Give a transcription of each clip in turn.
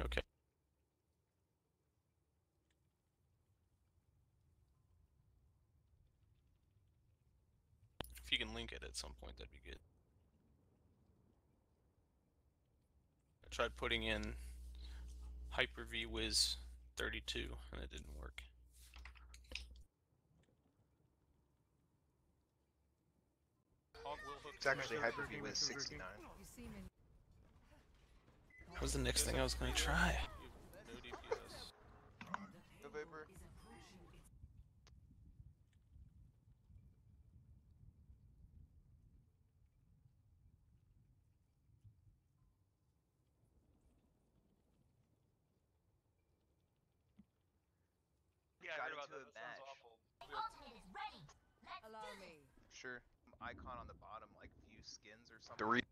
Okay. If you can link it at some point, that'd be good. I tried putting in Hyper-V Wiz 32 and it didn't work. It's actually Hyper-V Wiz 69. What was the next thing I was going to try? No DPS. No Vapor. Yeah, I Got heard about into that. a That sounds match. awful. Ultimate is ready. Let's Allow do me. Sure. Icon on the bottom, like view skins or something. Three.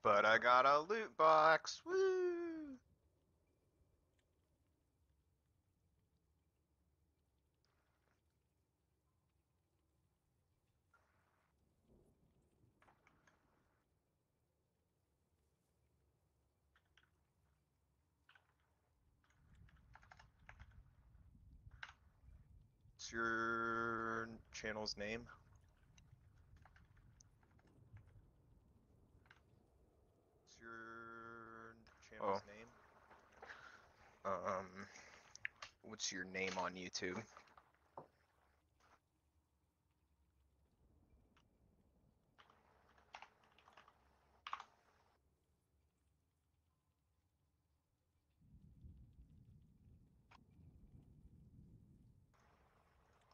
But I got a loot box. Woo! What's your channel's name? What's your channel's name? What's your name on YouTube?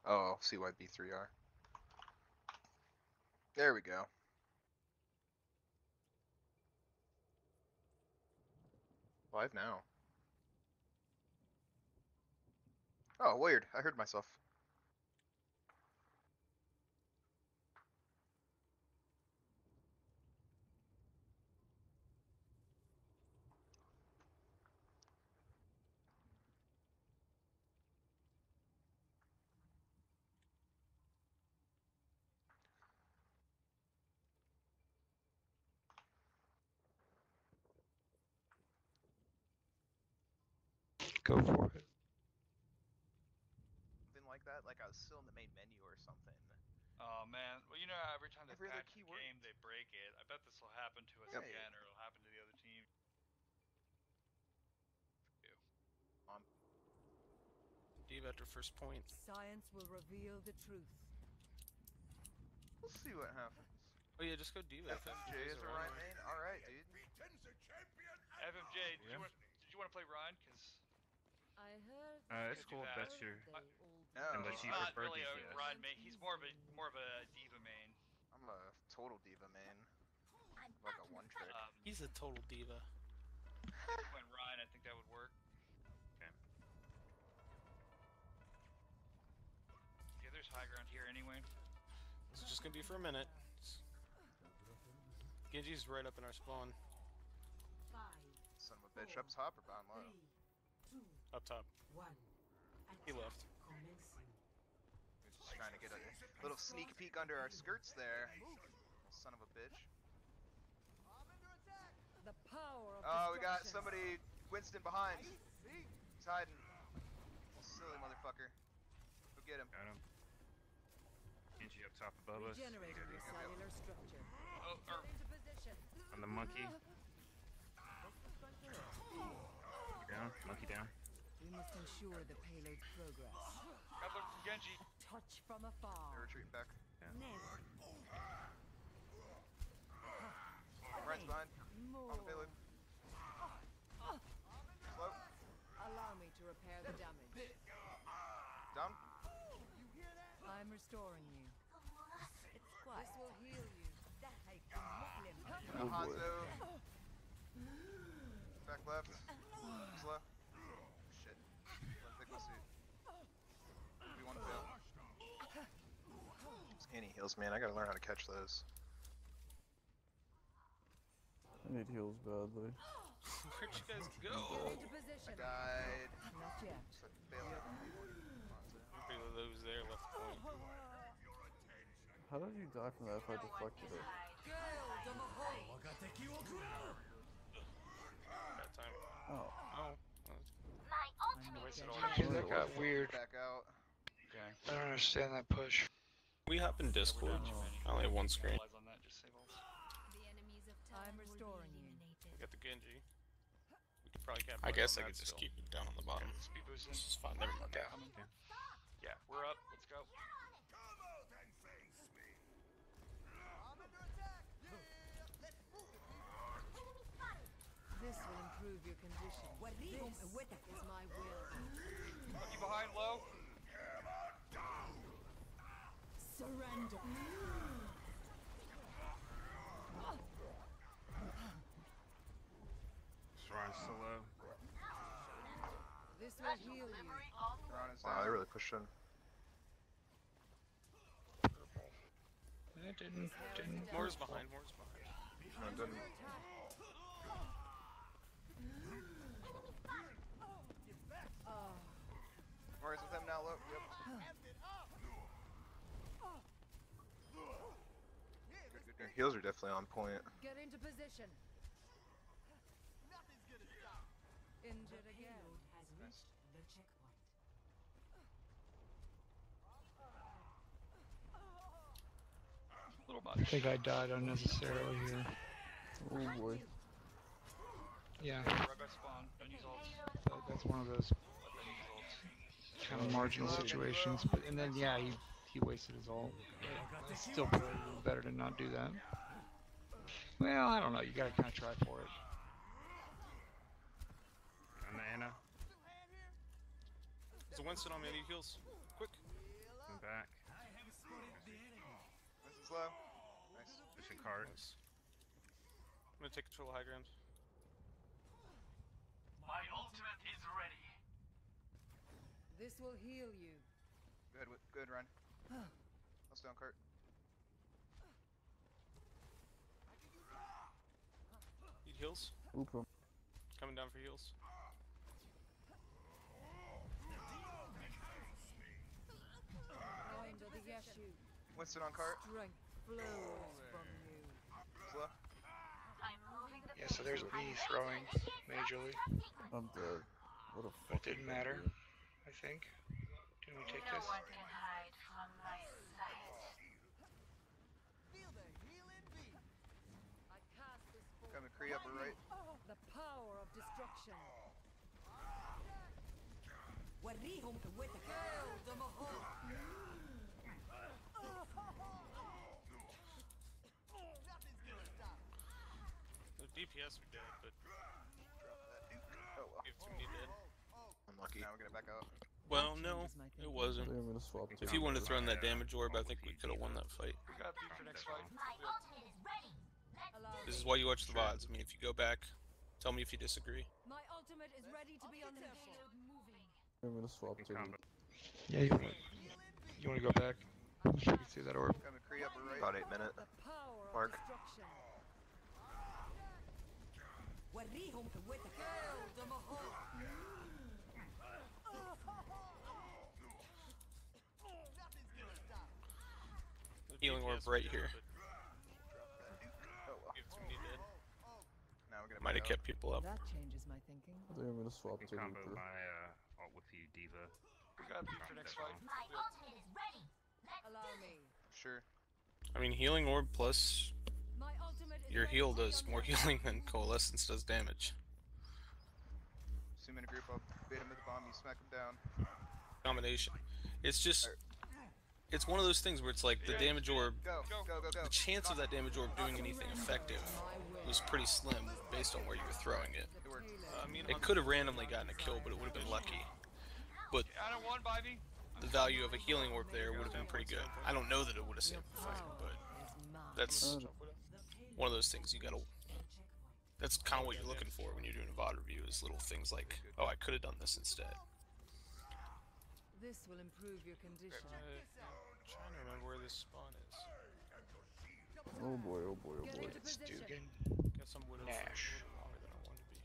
Oh, CYB3R. There we go. Live now. Oh, weird. I heard myself. Go for it. Something like that, like I was still in the main menu or something. Oh man, well you know every time they Every other patch the key game, worked. they break it. I bet this will happen to us Yep. again, or it'll happen to the other team. D.Va after first point. Science will reveal the truth. We'll see what happens. Oh yeah, just go D.Va. FMJ is a Ryan main. All right, dude. FMJ, Yeah. did you want to play Ryan? Cause I heard. It's cool if that's your. No, Unless he's you not prefer really a DPS. Ryan main. He's more of a D.Va main. I'm a total diva main. Like a one trick. He's a total diva. When Ryan, I think that would work. Okay. Yeah, there's high ground here anyway. This is just gonna be for a minute. Genji's right up in our spawn. Son of a bitch, up top or down low? Up top. He left. He's just trying to get a little sneak peek under our skirts there. Son of a bitch. The power of Oh, we got destruction. somebody, Winston behind. He's hiding. Silly motherfucker. Go get him. Got him. Genji up top above us. Regenerating your cellular structure. Oh, or Into position. On the monkey. Down. Monkey down. We must ensure the payload progress. grab him from Genji. Touch from They're afar. retreating back. Never. Ryan's behind. More. On the payload. Slow. Allow me to repair the damage. Down. I'm restoring you. It's quiet. This will heal you. Hanzo. Back left. Slow. Shit. Don't pick my suit. We want to fail. Any heals, man. I gotta learn how to catch those. I need heals badly. Where'd you guys go? Into I position. died. Not yet. So I bail out on Monza. Three of those there left point. How did you die from that if I deflected it? That time. Oh. Oh. My ultimate Wasted is all ready. that. That got weird. Back out. Okay. I don't understand that push. We hop in Discord. I only have one screen. On that, just save ults. I'm restoring you. We got the Genji. We could probably capitalize I guess on I that could just still. keep it down on the bottom. Speed boosting. This is fine. Never mind. Yeah. Coming. Yeah, we're up. Let's go. This will improve your condition. This is my will. Lucky behind low. Surrender. Shrine still low. This will heal you. Ron is down. They really pushed in. It didn't. Moore's behind. Moore's behind. No, it didn't. Morris with them now, look. Yep. Your heals are definitely on point. Get into position. Injured again. Little bot. I think I died unnecessarily here. Oh boy. Yeah. Right by spawn. Don't use ults. That's one of those kind of marginal situations. But and then yeah, he wasted his ult. But it's still probably a little better to not do that. Well, I don't know. You gotta kind of try for it. On the Ana. There's a Winston on me. I need heals. Quick. Come back. This is low. Nice. Pushing cart. Nice. I'm gonna take control of high ground. My ultimate is ready. This will heal you. Good, good run. Let's down cart. Need heals? Oop him. Coming down for heals. Mind of the Yeshu. Winston on cart. Strength flows from you. Slow. I'm moving the Yeah. So there's me throwing majorly. I'm dead. What a But fuck. it didn't matter. I think. Can we take no this? one can hide from my sight. I cast this forth. Coming Kree upper right. The power of destruction. The DPS are dead, but Drop that duke. Oh well. give too many dead. Unlucky. Now we're gonna back out. Well, no, it wasn't. I think I'm gonna swap If he wouldn't have thrown that damage orb, I think we could have won that fight. We got beat for next fight. My ultimate is ready. Let's Allow This is me. why you watch the VODs. I mean, if you go back, tell me if you disagree. My ultimate is ready to be unleashed. payload moving. I'm gonna swap to Combo. Yeah. You wanna go back? You can see that orb. Coming Kree upper right. About 8 minutes. The power of Mark. destruction. Healing orb right here. Oh well. Give too many dead. Now we're gonna Might have back out. kept people up. That changes my thinking. I think I'm gonna swap You to can combo Reaper. my ult with you, Diva. We got beat for next fight. My ultimate is ready. Let's Allow do me. Sure. I mean, healing orb plus My ultimate is your ready heal to be does more unleashed. healing than Coalescence does damage. Zoom in a group up. Bait him with the bomb. You smack him down. Combination. It's just, it's one of those things where it's like the damage orb. Go. Go. Go. Go. The chance of that damage orb doing anything effective was pretty slim based on where you were throwing it. It worked. It could have randomly gotten a kill, but it would have been lucky. But I don't want Bivey. the value of a healing orb there would have been pretty good. I don't know that it would have saved the fight, but that's one of those things you gotta. That's kind of what you're looking for when you're doing a VOD review, is little things like, oh, I could have done this instead. This will improve your condition. trying to remember where this spawn is. Oh boy, oh boy, oh Get boy. into position. Stugan. Got some widows that are a Nash. little longer than I wanted to be.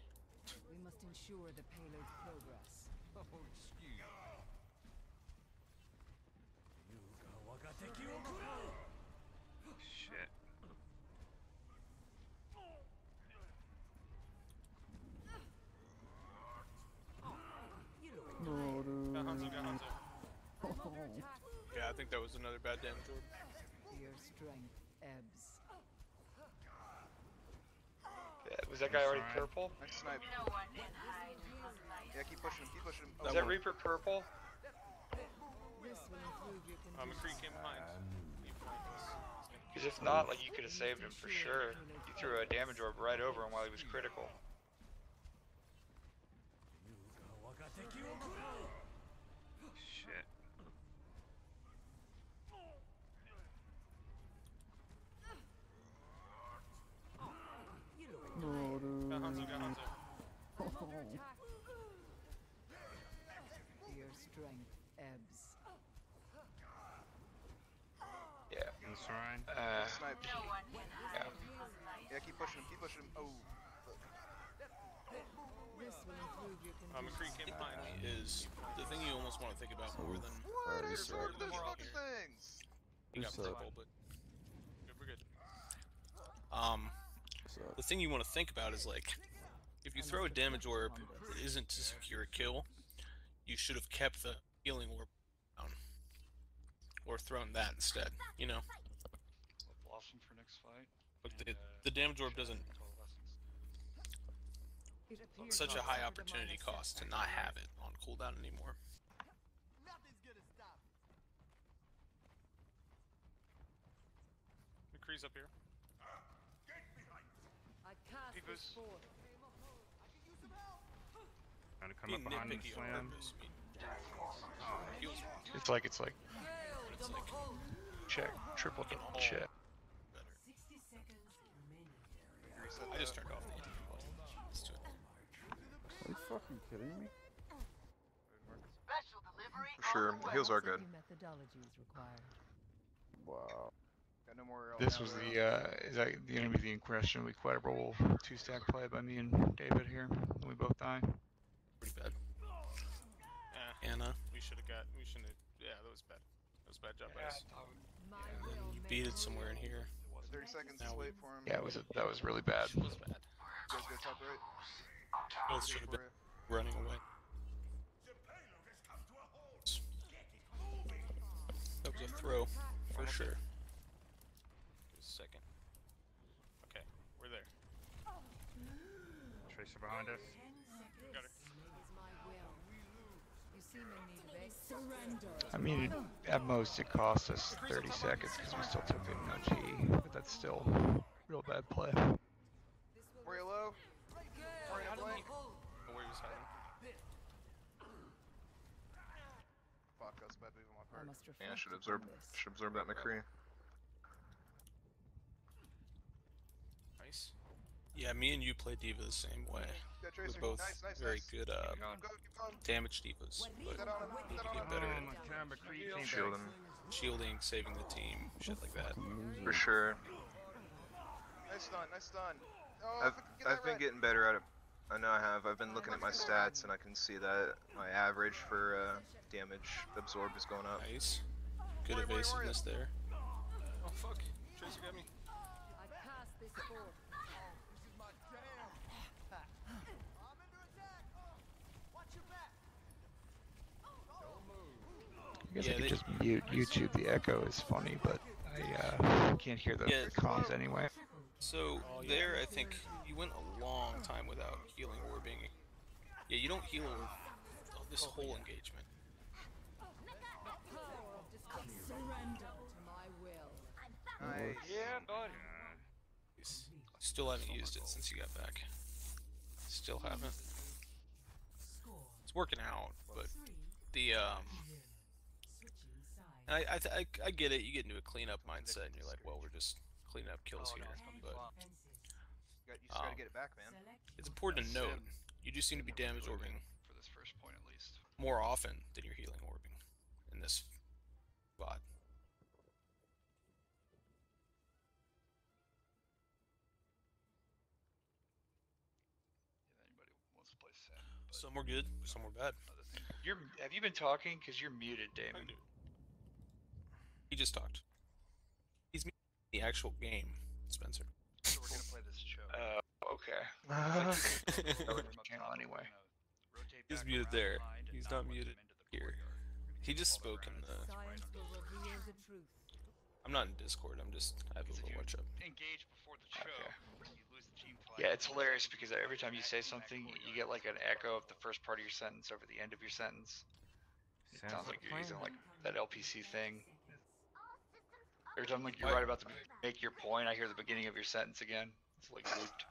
We must ensure the payload's progress. Shit. No, dude. Got Hanzo, got Hanzo. Oh, Yeah, I think that was another bad damage orb. Your strength ebbs. Yeah, was that guy already Fine. purple? Nice snipe. No one can hide from my Yeah, keep pushing him, keep pushing him. Was That that one. Reaper purple? This will improve your condition. McCree came behind. He flanked us. Because if not, like, you could have saved him for sure. You threw a damage orb right over him while he was critical. Shit. no, dude. Got Hanzo, got Hanzo. Your strength ebbs. Yeah. In the shrine. Snipe. No one can hide from my Yeah, keep pushing him, keep pushing him. Oh, look. This will improve your McCree condition. came behind me is the thing you almost want to think about more than What you is suck. wrong with The those moral fucking here. things? he got You suck. purple, but we're good. So, The thing you want to think about is like, if you throw a damage orb that isn't to secure a kill, you should have kept the healing orb down, or thrown that instead. You know, Blossom for next fight. like the damage orb doesn't. It appears It's such a you high suffered a opportunity minor cost to setback. not have it on cooldown anymore. McCree's up here. I cast this forth. Trying to come Being up behind and nitpicky on slam. purpose. Heals It's like but it's like check, triple can double all check. better. Reset I just that. turned off the ATP button. Let's do it. are you fucking kidding me? Special delivery For sure, on the way. heals are good. New methodology is required. Wow. Got no more. This was the, is that gonna be the unquestionably credible two-stack play by me and David here? We both die. Pretty bad. Eh. Anna, We shouldn't have. Yeah, that was bad. That was a bad job by us. My and then will you may beat it rule. somewhere in here. 30 seconds. Now Just we- wait for him. Yeah, that was really bad. It was bad. You guys go top right. Both should have been running away. That was a throw, for sure. Just a second. Okay, we're there. Tracer behind us. Got her. It is my will. You seem in need of aid. Surrender. I mean, at most it cost us 30 seconds because we still took it in OT, but that's still real bad play. Were you low? Were you blank? Oh, where he was hiding. Fuck, that was a bad move on my I part. must Yeah, I reflect should upon absorb. this. Should absorb that McCree. Nice. Yeah, me and you play D.Va the same way. Got We're Tracer. both Nice, very nice. good Keep going. damage divas, but Get on him. need Get to on get him. better Oh at my god, McCree came Shield back. him. shielding, saving the team, shit like that. For sure. Nice stun. Nice stun. Oh, if we can get I've that been right. getting better at it. I know I have. I've been looking at my stats and I can see that my average for damage absorbed is going up. Nice. Good Where you? evasiveness there. Oh fuck. Tracer got me. I cast this forth. I guess Yeah, I could they- just mute YouTube. The echo is funny, but I can't hear the Yeah. comms anyway. So there, I think you went a long time without healing orbing. Yeah, you don't heal this whole engagement. Surrender to my will. Nice. Yeah, buddy. Still haven't used it since you got back. Still haven't. It's working out, but the I get it. You get into a cleanup mindset, and you're like, well, we're just cleaning up kills here. But You just gotta get it back, man. it's important to note you do seem to be damage orbing For this first point, at least. more often than you're healing orbing in this spot. Some were good, some were bad. Have you been talking? Cause you're muted, Damon. He just talked. He's muted in the actual game, Spencer. So we're gonna play this show. Okay. Channel anyway. He's muted there. He's not muted here. He just spoke in the. Science will reveal the truth. I'm not in Discord. I have a little watch up. Engage before the show. You lose the team flag. Yeah, it's hilarious because every time you say something, you get like an echo of the first part of your sentence over the end of your sentence. It sounds like you're using like that LPC thing. Every time like you're right about to make your point, I hear the beginning of your sentence again. It's like looped.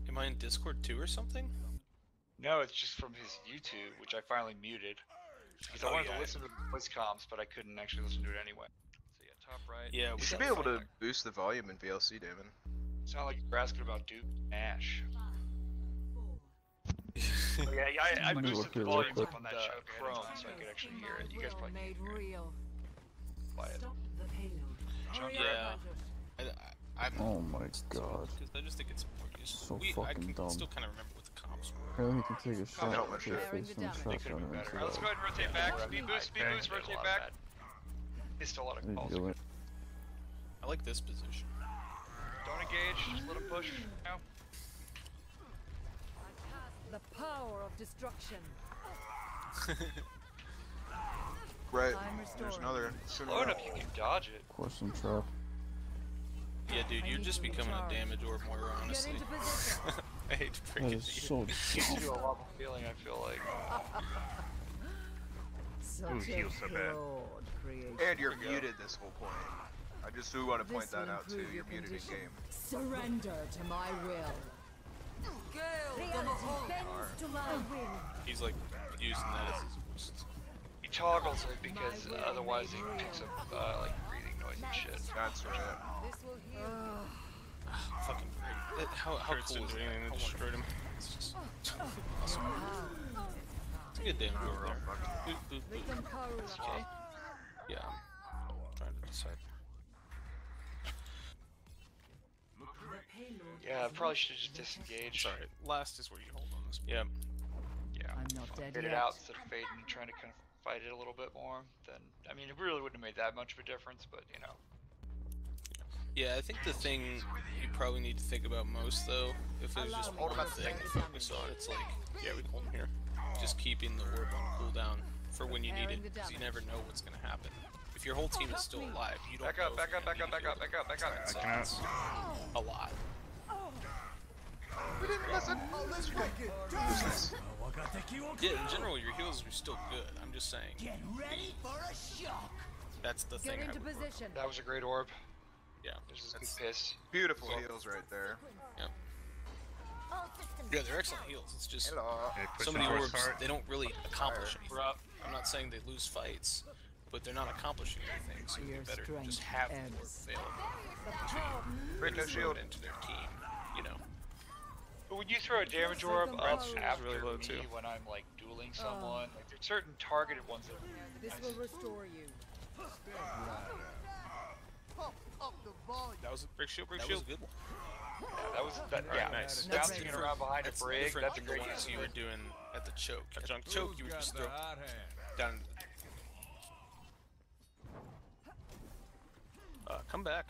Am I in Discord too or something? No, it's just from his YouTube, which I finally muted. Because I wanted to listen to the voice comms, but I couldn't actually listen to it anyway. So yeah, top right. Yeah, You should be able to boost the volume in VLC, Damon. It's not like you're asking about Duke Nash. Oh, yeah, I boosted the volume up on that show Chrome so I could actually hear it. You guys probably made can't hear it. real. Quiet. The payload. Yeah. I'm Oh my god. Because I just think it's more useful. So I fucking can dumb. still kind of remember what the comps were. Apparently he can take a shot help my to your shit. face and They shotgun him into Alright, let's go that. ahead and rotate back. Speed boost, rotate back. Missed a lot of There calls. you go. I like this position. Don't engage, just let him push now. The power of destruction. Right. I'm There's restoring. another. Slow enough you can dodge it. Question trap. Yeah, dude, you're just becoming a damage orb more, Get honestly. into position. I hate to That break it is to you. so Gives dumb. you a lava feeling, I feel like. Such heals so a bad. flawed creation. And you're muted this whole point. I just do want to point that out too. You're muted in game. Surrender to my will. Reality bends to my will. He's like using that as his boost. He toggles it because otherwise he picks up like breathing noise and shit. That's right. This will heal. Fucking great. How cool is that? anything that destroyed him. It's just awesome. It's a good damage orb there. Boop, boop, boop. Victim Karula. Yeah, I'm trying to decide. Yeah, I probably should have just disengaged. It's alright. Last is where you hold on this. Yeah. Yeah. I'm not dead Get yet. it out instead of fading and trying to kind of fight it a little bit more. Then, I mean, it really wouldn't have made that much of a difference, but you know. Yeah, I think the thing you probably need to think about most, though, if it was just Allow me one to thing take to focus on, it's like, yeah, we can hold him here. Just keeping the orb on cooldown for when you need it, because you never know what's going to happen. If your whole team is still alive, you don't Back know up, if back you're up, back gonna up, need back to up, back up, back up. So Backing up. it's a lot. We didn't listen. Yeah, in general, your heals are still good. I'm just saying. Get ready for a shock. That's the thing. Get I into would work position. That was a great orb. Yeah. There's this good piss. Beautiful heals right there. Yeah, they're excellent heals. It's just Hello. They push some of the the orbs, hard. they don't really accomplish anything. We're up. I'm not saying they lose fights, but they're not accomplishing anything, so Your it'd be better to strength just have the orb ebbs. available Great no to throw shield. it into their team, you know. But when you throw a damage orb up That's after really low, me too. when I'm like dueling someone, like there's certain targeted ones that This will restore you. That was a break shield, break shield. That was a good one. that was that Alright, yeah, nice. bouncing it around behind a That's brig, different that's a than great the ones use you of were it. doing at the choke. At the choke, you would just throw down. Come back.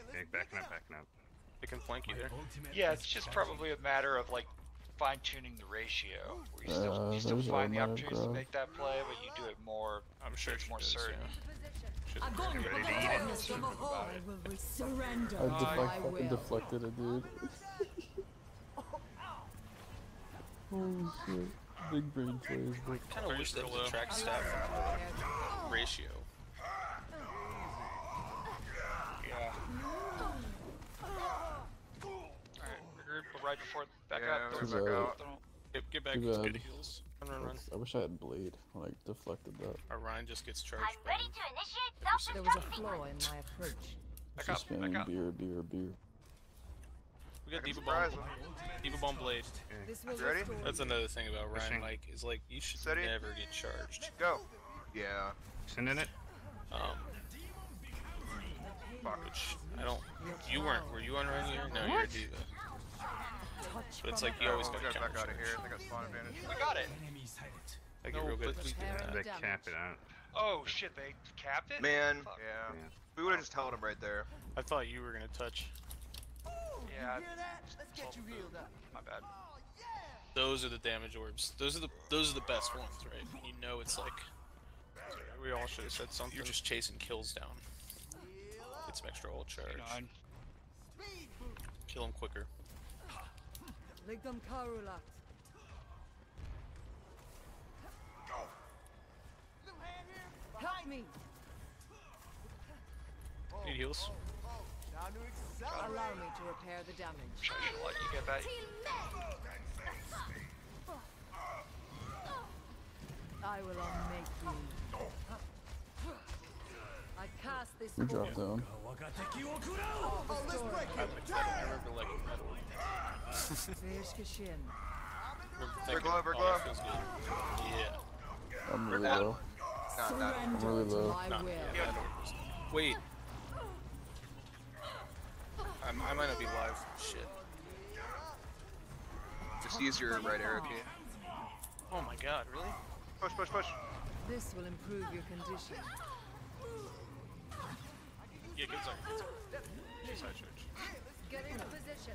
Okay, backing up. They can flank you there. Yeah, it's just probably a matter of like fine-tuning the ratio. Where you still there's find the automatic opportunities to grab. make that play, but you do it more. I'm sure it's she more does, certain. yeah. I'm going Ready to eat it. About it. I will surrender I to my fucking will. deflected a dude. Holy shit. Big brain plays, but Kind of wish that was a track stat ratio. Yeah. Alright, regroup, but right before back Yeah, up. we're back Don't- out. don't- Get back, Too just bad. good heals. Run. I wish I had blade when I deflected that. Ryan just gets charged I'm by ready him. to initiate There was a self-destruct flaw in sequence. my approach. Back Just up, back spamming up. beer. We got Diva Surprise Bomb. him. Diva Bomb Blade. This will You ready? restore That's you. another thing about Ryan, Pushing. like, is like, you should Steady. never get charged. Go. Yeah. Sending it. Which, I don't, were you on Ryan here? No, you're a Diva. But it's like you always We got got to back counter out of charge. here. They got spawn advantage. We got it. I get real good at just doing Repair that. They cap it out. Oh shit, they capped it? Man, Fuck. Yeah. Yeah. we would have just held him right there. I thought you were gonna touch. Yeah. Let's get you healed up. My bad. Those are the damage orbs. Those are the best ones, right? You know, it's like we all should have said something. You're just chasing kills down. Get some extra ult charge. 9. Kill him quicker. Ligdam Karulat. Help me! Need heals? Allow me to repair the damage. I should let you get that. I will unmake you. I cast this We form. dropped down. I remember liking that orb. Vishkashin. Remember Verglow, thinking, Verglow. that feels good. Yeah. I'm really low. Surrender really to low. my Not, will. yeah, that orb was... Wait. I might not be live. Shit. Just use your right arrow key. Oh my god, really? Push, push, push. This will improve your condition. Yeah, good Zarya, good Zarya. She's high charge. Get into position.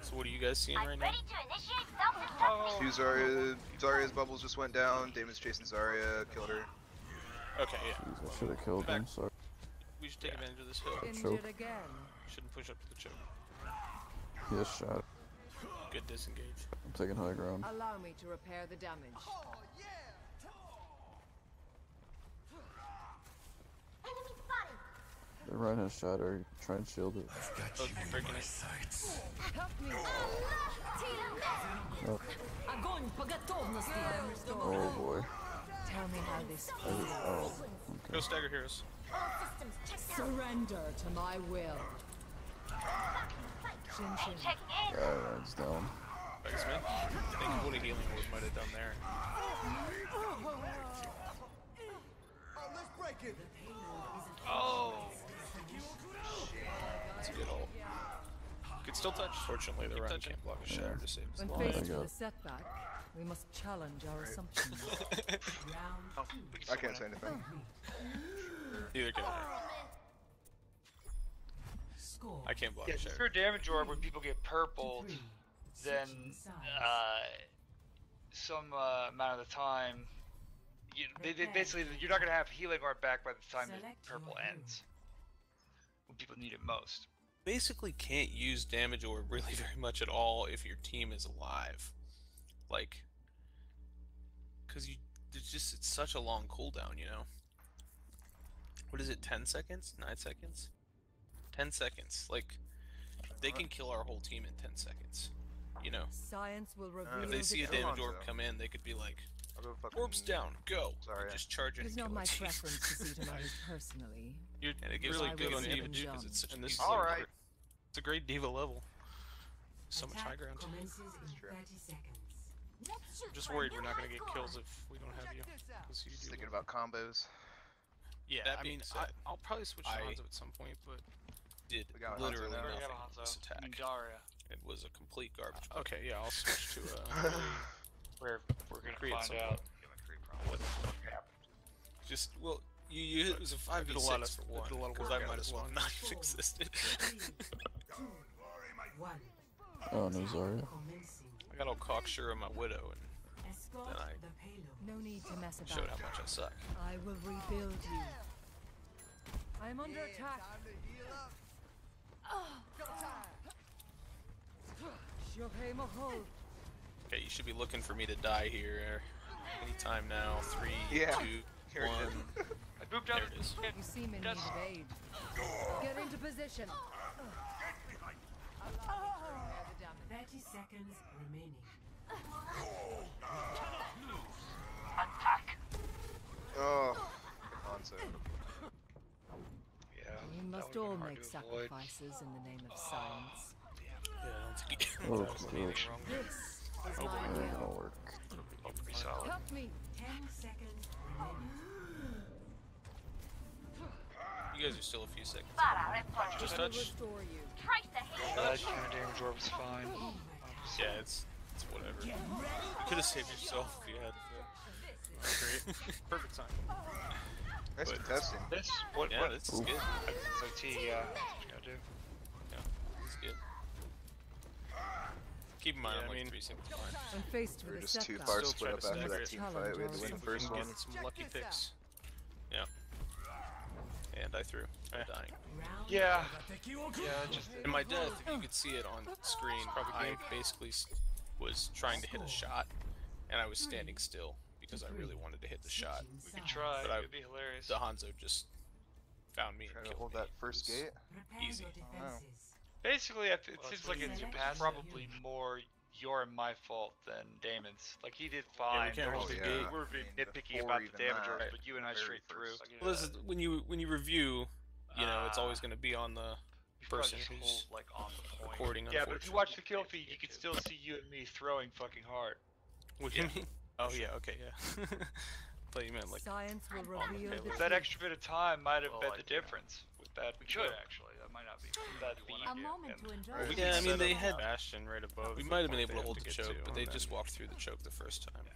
So what are you guys seeing right now? Ready to initiate self-destruct. Two Zarya's bubbles just went down. Damon's chasing Zarya, killed her. Okay, yeah. Jeez, I should have killed him. Sorry. We should take advantage of this hill. Injured again. Shouldn't push up to the choke. He just shot. Good disengage. I'm taking high ground. Allow me to repair the damage. Enemy spotted. The Ryan has shatter. Try and shield it. Oh, breaking it. Help me! Oh, Огонь по готовности! oh boy. Tell me how this I feels. just, oh, Go stagger heroes. Surrender to my will. Shin Shin. Check in. yeah, it's down. Thanks, man. Think of what a healing ward might have done there. Oh! That's a good ult. Could still touch. Fortunately, the run can't block a shatter to save his When life. faced got- with a setback, we must challenge our assumptions. Oh, I can't say anything. Neither can I. I can't block Yeah, a if shatter. you're a damage orb when people get purpled, then some amount of the time, they basically you're not gonna have healing orb back by the time the purple ends. When people need it most. Basically can't use damage orb really very much at all if your team is alive. Like, cause it's such a long cooldown, you know? What is it, 10 seconds? 9 seconds? 10 seconds. Like, they can kill our whole team in 10 seconds. You know? Science will reveal If they see a the damage truth. orb come in, they could be like, I'll go fucking... orbs down, go! Sorry. And just charge it It and is kill not my it. preference to see to others personally. And it gives Really really good good on on Diva Diva too, because it's such an easy All right. It's a great Diva level. So much high ground. I'm just worried we're not gonna get kills if we don't have you. 'cause you Just do thinking well. about combos. Yeah, That I being mean, said, I'll probably switch to I- Hanzo at some point, but did We got Hanzo literally now. nothing We got with Hanzo. this attack. I mean, Daria. It was a complete garbage. Okay, yeah, I'll switch to We're gonna Create find something. out. What the fuck happened. just well, you it was a 5v6 for one because I might as well not even existed. Oh, no Zarya. I got all cocksure on my widow and then I No need to mess showed about. how much I suck. I will rebuild you. I am under attack. Shohei Mahol. Okay, you should be looking for me to die here anytime now. 3, Yeah. 2, Here it 1. I booped out. There it is. You seem in need of aid. Get into position. Allow me to repair the damage. 30 seconds remaining. Attack. Oh, Hanzo. Yeah. We that must would've been all hard make to avoid. sacrifices in the name of science. Yeah, I don't think Oh, there was anything gosh. wrong there. This is That my ain't will. gonna work. Pretty solid. Help me. 10 seconds remaining. You guys are still a few seconds. Para reporting. Just I will touch. restore you. Trace ahead. That kind of damage orb is fine. Yeah, it's whatever. You could have saved yourself if you had. Great. Perfect time. Nice But- contesting. This? Yeah, this is good. So T, yeah. What you gotta do? This is good. Keep in mind, Yeah, I'm I like mean- 375. I'm faced We with were a just too setback. far Still split try up to after stagger that it. team fight. We had to See win if the we first can one. get some lucky picks. Yeah. And I threw. Eh. Dying. Yeah. Yeah, just In my death, if you could see it on screen, I basically was trying to hit a shot, and I was standing still because I really wanted to hit the shot. We could try. But It'd be hilarious. The Hanzo just found me and Trying to killed hold me. that first It was- gate. Easy. Basically, it Well, seems that's like what it's you do. probably more your and my fault than Damon's. Like, he did Yeah, fine. we can't hold the yeah. gate. We're being I mean, nitpicky before about the even damage that, orders, but you and I very straight through. first. Well, this is when you review, you know, it's always going to be on the You probably person just who's hold, like, on the point. recording. Yeah, but if you watch the kill unfortunately. feed, you can still see you and me throwing fucking hard. What do you mean? Oh yeah, okay, yeah. Thought you meant like. Science will on the reveal table. the That truth. extra bit of time might have Well, been like, the you know, difference with that. We could actually. That might not be That what beat. I A do. moment to enjoy. Right. it. Yeah, I mean they had. Bastion right above. We the might have been point able to they hold have the get choke, to, but and they then- just walked through the choke the first time. Yeah.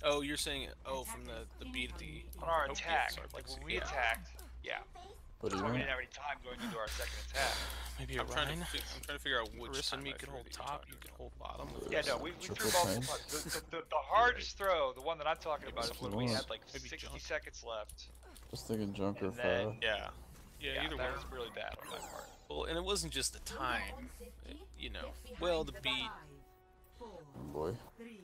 Oh, you're saying from the beat at the. On our Nope, attack, sorry, like when Lexi. we Yeah. attacked, yeah. What do That's you why we mean? didn't have any time going into our second attack. Maybe I'm trying to figure out which Marissa time and me I could threw hold that you're top, talking you could about. hold bottom. Yeah, no, we threw Triple multiple pain. times. The hardest throw, the one that I'm talking about, is when we Maybe had like Maybe 60 junk. seconds left. Just thinking junk or And then- fire. Yeah. Yeah, either that way. was really bad on my part. Well, and it wasn't just the time. You know. Well, the beat. Oh boy.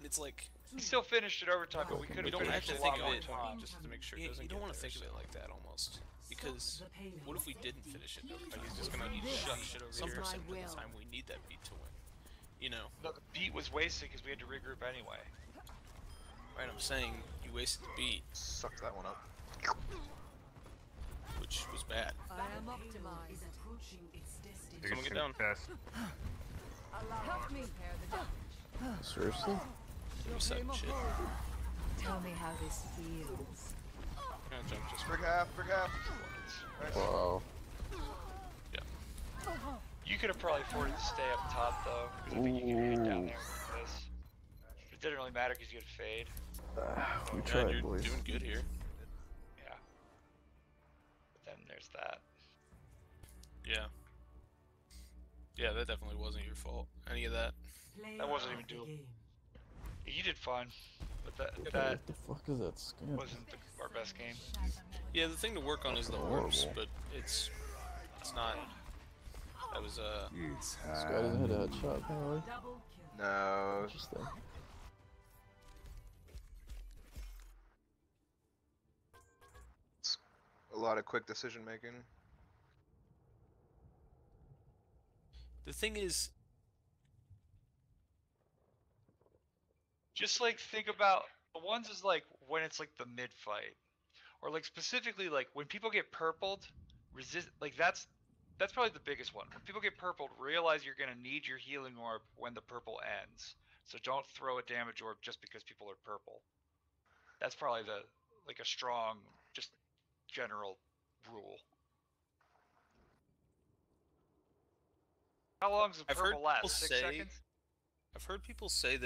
It's like We still finished it overtime, but we could we have don't finished actually a lot think of more it. time. Just to make sure it doesn't. You don't want to think of it like that almost, because what if we didn't finish it? Like he's just gonna need to shut shit over Some here my some of the will. time we need that beat to win. You know, No, the beat was wasted because we had to regroup anyway. right? I'm saying you wasted the beat, Sucked that one up. which was bad. I am optimized. Biggest Someone get thing down. fast. Help me pair the deck. Seriously? Reset shit. Tell me how this feels. Gonna jump just Brick half, brick half. Nice. Wow. You could have probably afforded to stay up top though, because I think you could hit down there with this. It didn't really matter because you had fade. We Yeah, tried, you're boys. doing good here. Yeah. But then there's that. Yeah. Yeah, that definitely wasn't your fault. Any of that. That wasn't even doable. You did fine, but that What the fuck is that skin? wasn't our best game. Yeah, the thing to work on is the orbs, but it's not. That was This guy doesn't hit a headshot, apparently. No. Interesting. A lot of quick decision making. the thing is. Just like think about the ones is like when it's like the mid fight, or like specifically like when people get purpled, resist like that's probably the biggest one. When people get purpled, realize you're gonna need your healing orb when the purple ends. So don't throw a damage orb just because people are purple. That's probably the like a strong, just general rule. How long does the I've heard purple last? people 6 say- seconds? I've heard people say that